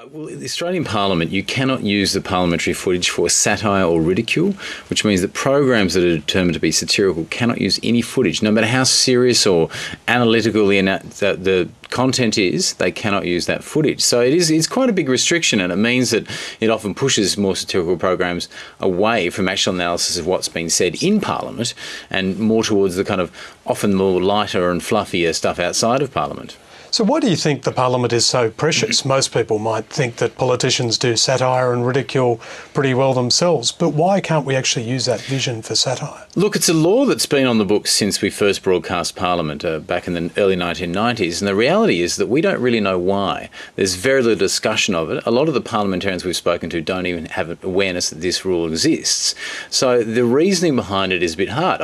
Well, in the Australian Parliament, you cannot use the parliamentary footage for satire or ridicule, which means that programs that are determined to be satirical cannot use any footage. No matter how serious or analytical the content is, they cannot use that footage. So it's quite a big restriction, and it means that it often pushes more satirical programs away from actual analysis of what's been said in Parliament and more towards the kind of often more lighter and fluffier stuff outside of Parliament. So why do you think the Parliament is so precious? Most people might think that politicians do satire and ridicule pretty well themselves, but why can't we actually use that vision for satire? Look, it's a law that's been on the books since we first broadcast Parliament back in the early 1990s, and the reality is that we don't really know why. There's very little discussion of it. A lot of the parliamentarians we've spoken to don't even have awareness that this rule exists. So the reasoning behind it is a bit hard.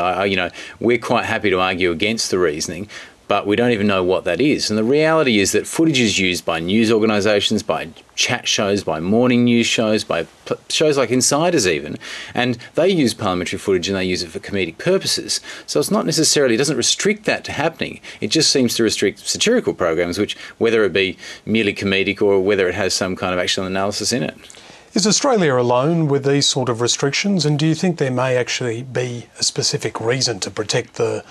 We're quite happy to argue against the reasoning, but we don't even know what that is. And the reality is that footage is used by news organisations, by chat shows, by morning news shows, by shows like Insiders even, and they use parliamentary footage and they use it for comedic purposes. So it's not necessarily, it doesn't restrict that to happening. It just seems to restrict satirical programs, which, whether it be merely comedic or whether it has some kind of actual analysis in it. Is Australia alone with these sort of restrictions, and do you think there may actually be a specific reason to protect the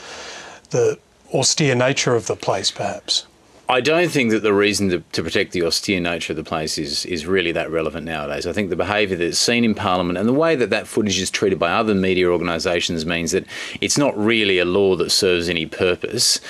austere nature of the place, perhaps? I don't think that the reason to protect the austere nature of the place is really that relevant nowadays. I think the behaviour that's seen in Parliament and the way that footage is treated by other media organisations means that it's not really a law that serves any purpose.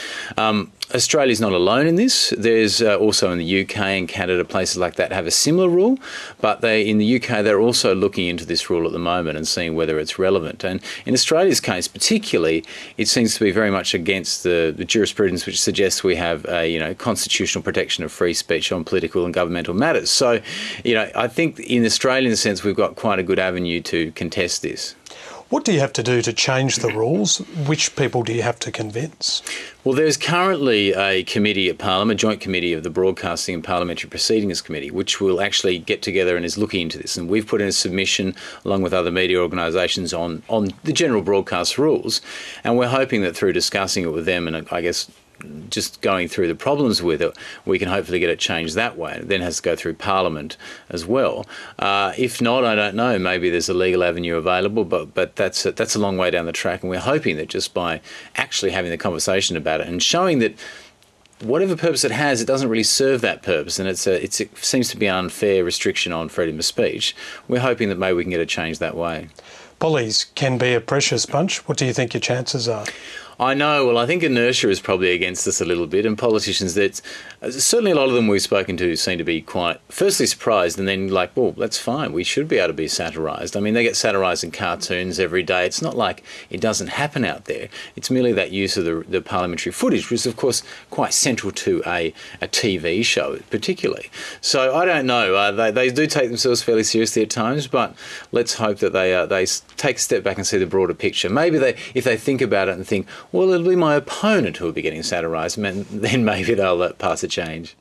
Australia's not alone in this. There's also in the UK and Canada, places like that have a similar rule, but in the UK they're also looking into this rule at the moment and seeing whether it's relevant. And in Australia's case particularly, it seems to be very much against the jurisprudence which suggests we have a constitutional protection of free speech on political and governmental matters. So, I think in the Australian sense we've got quite a good avenue to contest this. What do you have to do to change the rules? Which people do you have to convince? Well, there's currently a committee at Parliament, a joint committee of the Broadcasting and Parliamentary Proceedings Committee, which will actually get together and is looking into this. And we've put in a submission, along with other media organisations, on the general broadcast rules. And we're hoping that through discussing it with them and I guess just going through the problems with it, we can hopefully get it changed that way. It then has to go through Parliament as well. If not, I don't know. Maybe there's a legal avenue available, but that's a long way down the track. And we're hoping that just by actually having the conversation about it and showing that whatever purpose it has, it doesn't really serve that purpose, and it seems to be an unfair restriction on freedom of speech. We're hoping that maybe we can get it changed that way. Pollies can be a precious bunch. What do you think your chances are? I know. Well, I think inertia is probably against us a little bit, and politicians, certainly a lot of them we've spoken to seem to be quite, firstly surprised, and then like, well, that's fine. We should be able to be satirised. I mean, they get satirised in cartoons every day. It's not like it doesn't happen out there. It's merely that use of the parliamentary footage, which is, of course, quite central to a TV show, particularly. So I don't know. They do take themselves fairly seriously at times, but let's hope that they take a step back and see the broader picture. Maybe if they think about it and think, well, it'll be my opponent who will be getting satirised, then maybe they'll pass a change.